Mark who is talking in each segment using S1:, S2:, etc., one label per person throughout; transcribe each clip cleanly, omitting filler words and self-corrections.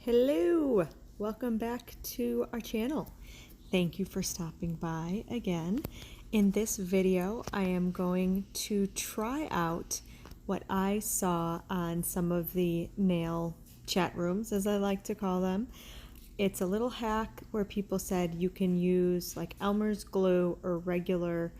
S1: Hello, welcome back to our channel. Thank you for stopping by again. In this video, I am going to try out what I saw on some of the nail chat rooms, as I like to call them. It's a little hack where people said you can use like Elmer's glue or regular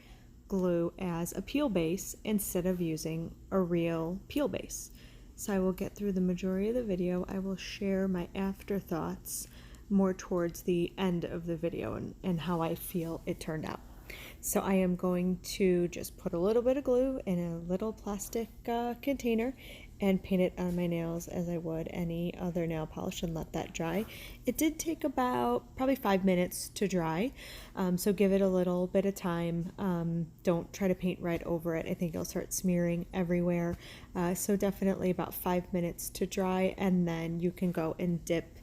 S1: glue as a peel base instead of using a real peel base. So I will get through the majority of the video. I will share my afterthoughts more towards the end of the video and how I feel it turned out. So I am going to just put a little bit of glue in a little plastic container and paint it on my nails as I would any other nail polish and let that dry. It did take about probably 5 minutes to dry, so give it a little bit of time. Don't try to paint right over it. I think it'll start smearing everywhere. So definitely about 5 minutes to dry, and then you can go and dip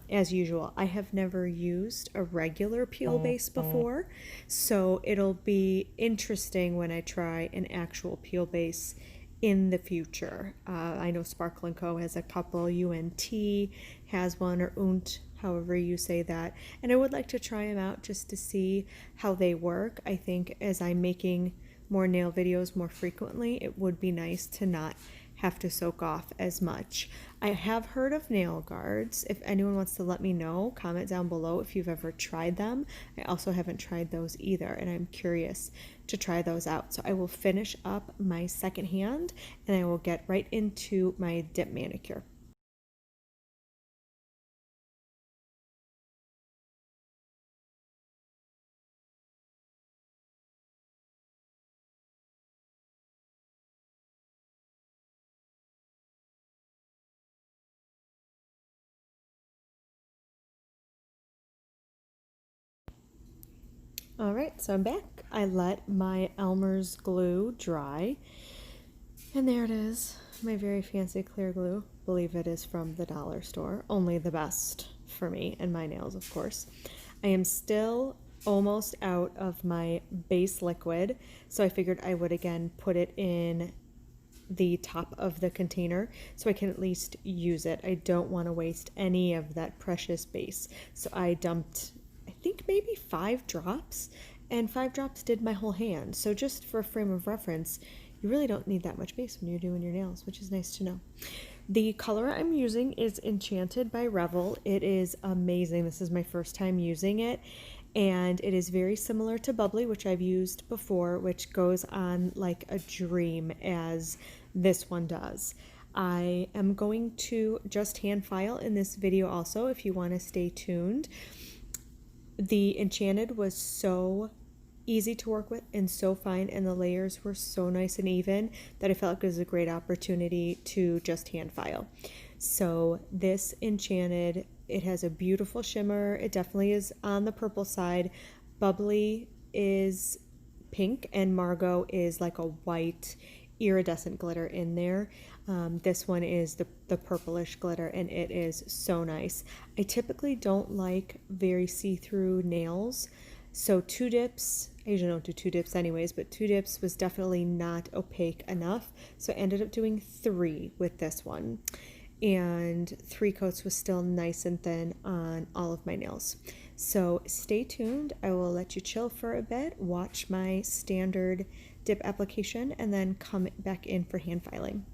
S1: as usual. I have never used a regular peel base before, so it'll be interesting when I try an actual peel base in the future. I know Sparkle & Co. has a couple, UNT has one, or UNT, however you say that, and I would like to try them out just to see how they work. I think as I'm making more nail videos more frequently, it would be nice to not have to soak off as much. I have heard of nail guards. If anyone wants to let me know, comment down below if you've ever tried them. I also haven't tried those either, and I'm curious to try those out. So I will finish up my second hand and I will get right into my dip manicure. All right, so I'm back. I let my Elmer's glue dry, and there it is, my very fancy clear glue. Believe it is from the dollar store, only the best for me and my nails, of course. I am still almost out of my base liquid, so I figured I would again put it in the top of the container so I can at least use it. I don't want to waste any of that precious base, so I dumped, I think, maybe 5 drops, and 5 drops did my whole hand. So just for a frame of reference, you really don't need that much base when you're doing your nails, which is nice to know. The color I'm using is Enchanted by Revel. It is amazing. This is my first time using it, and it is very similar to Bubbly, which I've used before, which goes on like a dream, as this one does. I am going to just hand file in this video also, if you want to stay tuned. The Enchanted was so easy to work with and so fine, and the layers were so nice and even that I felt like it was a great opportunity to just hand file. So this Enchanted, it has a beautiful shimmer. It definitely is on the purple side. Bubbly is pink and Margot is like a white iridescent glitter in there. This one is the purplish glitter, and it is so nice. I typically don't like very see-through nails, so 2 dips, I usually don't do 2 dips anyways, but 2 dips was definitely not opaque enough, so I ended up doing 3 with this one, and 3 coats was still nice and thin on all of my nails. So stay tuned. I will let you chill for a bit, watch my standard dip application, and then come back in for hand filing.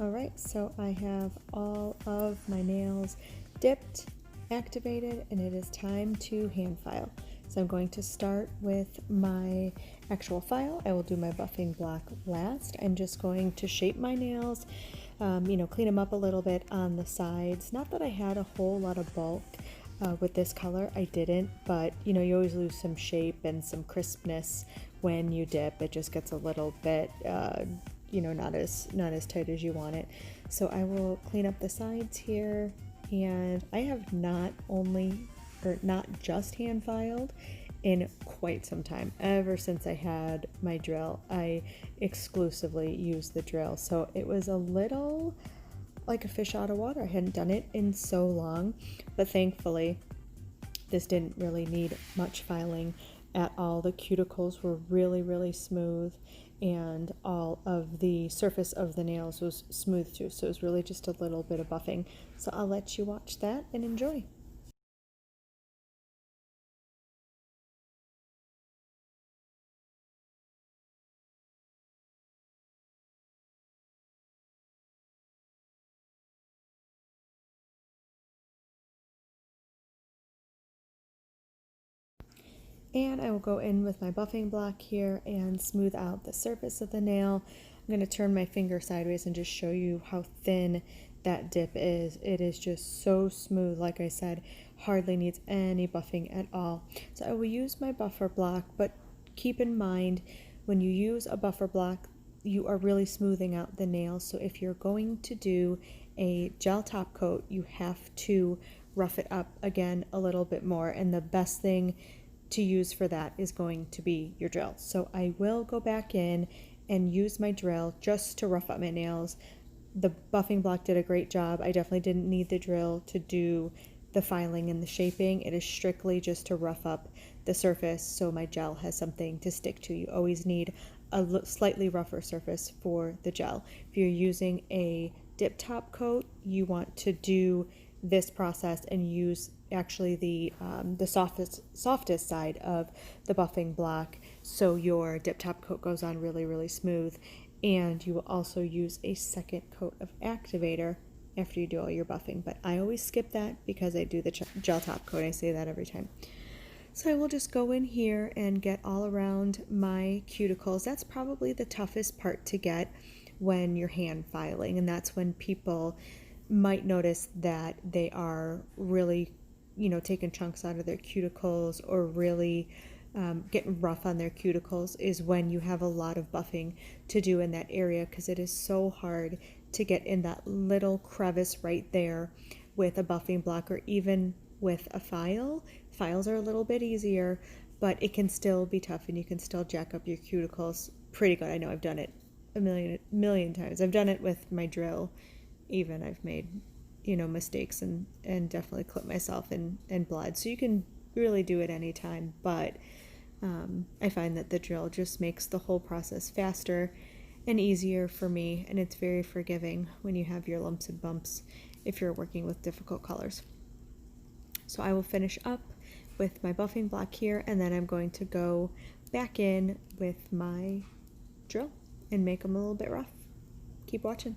S1: Alright, so I have all of my nails dipped, activated, and it is time to hand file. So I'm going to start with my actual file. I will do my buffing block last. I'm just going to shape my nails, clean them up a little bit on the sides. Not that I had a whole lot of bulk with this color, I didn't, but you always lose some shape and some crispness when you dip. It just gets a little bit not as tight as you want it. So I will clean up the sides here, and I have not just hand filed in quite some time. Ever since I had my drill, I exclusively used the drill. So it was a little like a fish out of water. I hadn't done it in so long, but thankfully this didn't really need much filing at all. The cuticles were really, really smooth, and all of the surface of the nails was smooth too. So it was really just a little bit of buffing. So I'll let you watch that and enjoy. And I will go in with my buffing block here and smooth out the surface of the nail. I'm going to turn my finger sideways and just show you how thin that dip is. It is just so smooth. Like I said, hardly needs any buffing at all. So I will use my buffer block, but keep in mind when you use a buffer block, you are really smoothing out the nails. So if you're going to do a gel top coat, you have to rough it up again a little bit more. And the best thing to use for that is going to be your drill. So I will go back in and use my drill just to rough up my nails. The buffing block did a great job. I definitely didn't need the drill to do the filing and the shaping. It is strictly just to rough up the surface so my gel has something to stick to. You always need a slightly rougher surface for the gel. If you're using a dip top coat, you want to do this process and use actually the softest side of the buffing block, so your dip top coat goes on really, really smooth. And you will also use a second coat of activator after you do all your buffing, but I always skip that because I do the gel top coat. I say that every time. So I will just go in here and get all around my cuticles. That's probably the toughest part to get when you're hand filing, and that's when people might notice that they are really, taking chunks out of their cuticles or really getting rough on their cuticles, is when you have a lot of buffing to do in that area, because it is so hard to get in that little crevice right there with a buffing block, or even with a file. Files are a little bit easier, but it can still be tough and you can still jack up your cuticles pretty good. I know I've done it a million times. I've done it with my drill. Even I've made, mistakes and definitely clipped myself and bled. So you can really do it anytime, but I find that the drill just makes the whole process faster and easier for me, and it's very forgiving when you have your lumps and bumps if you're working with difficult colors. So I will finish up with my buffing block here, and then I'm going to go back in with my drill and make them a little bit rough. Keep watching.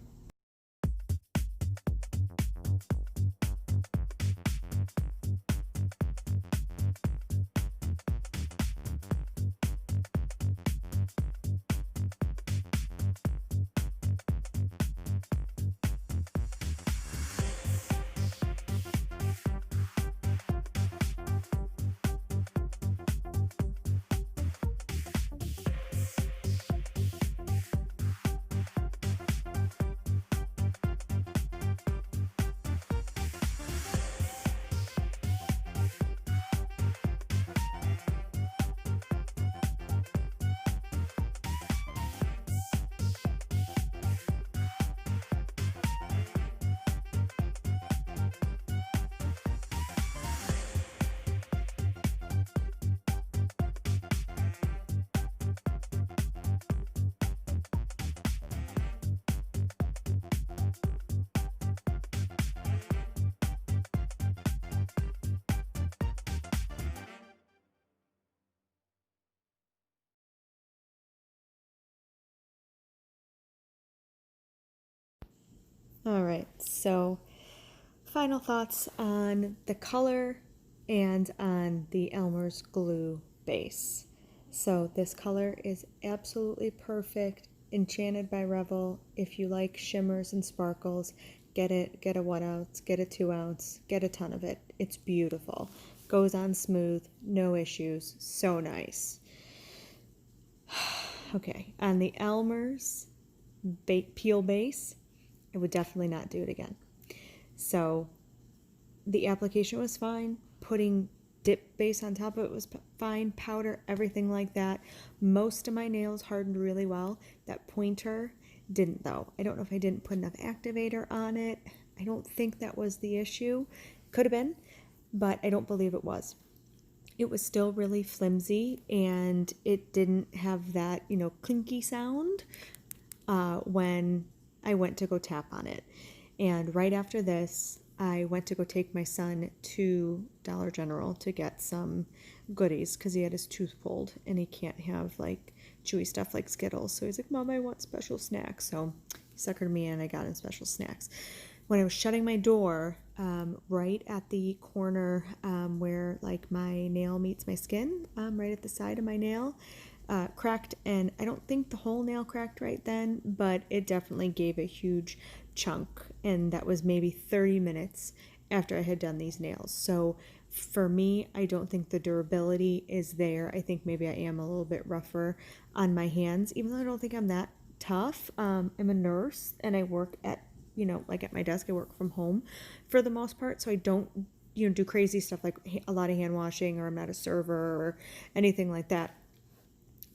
S1: All right, so final thoughts on the color and on the Elmer's glue base. So this color is absolutely perfect. Enchanted by Revel. If you like shimmers and sparkles, get it. Get a 1 ounce, get a 2 ounce, get a ton of it. It's beautiful. Goes on smooth, no issues. So nice. Okay, on the Elmer's peel base, I would definitely not do it again. So the application was fine. Putting dip base on top of it was fine. Powder, everything like that. Most of my nails hardened really well. That pointer didn't though. I don't know if I didn't put enough activator on it. I don't think that was the issue. Could have been, but I don't believe it was. It was still really flimsy and it didn't have that, clinky sound when I went to go tap on it. And right after this, I went to go take my son to Dollar General to get some goodies because he had his tooth pulled and he can't have like chewy stuff like Skittles. So he's like, Mom, I want special snacks. So he suckered me in and I got him special snacks. When I was shutting my door, right at the corner where like my nail meets my skin, right at the side of my nail, cracked, and I don't think the whole nail cracked right then, but it definitely gave a huge chunk, and that was maybe 30 minutes after I had done these nails. So for me, I don't think the durability is there. I think maybe I am a little bit rougher on my hands, even though I don't think I'm that tough. I'm a nurse and I work at, like at my desk. I work from home for the most part, so I don't do crazy stuff like a lot of hand washing, or I'm not a server or anything like that.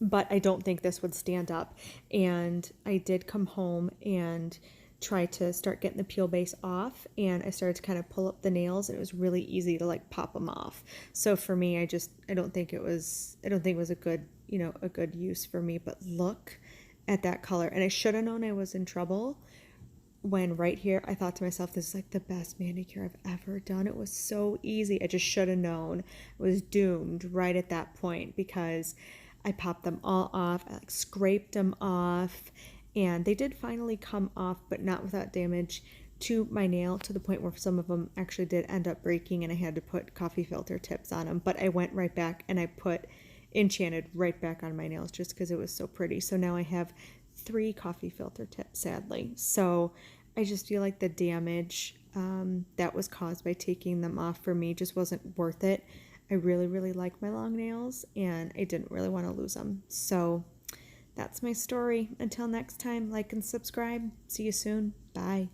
S1: But I don't think this would stand up. And I did come home and try to start getting the peel base off, and I started to kind of pull up the nails, and it was really easy to like pop them off. So for me, I don't think it was a good, a good use for me. But look at that color. And I should have known I was in trouble when right here I thought to myself, this is like the best manicure I've ever done. It was so easy. I just should have known. I was doomed right at that point because I popped them all off. I like scraped them off, and they did finally come off, but not without damage to my nail, to the point where some of them actually did end up breaking and I had to put coffee filter tips on them. But I went right back and I put Enchanted right back on my nails just because it was so pretty. So now I have 3 coffee filter tips, sadly. So I just feel like the damage that was caused by taking them off for me just wasn't worth it. I really, really like my long nails, and I didn't really want to lose them. So that's my story. Until next time, like and subscribe. See you soon. Bye.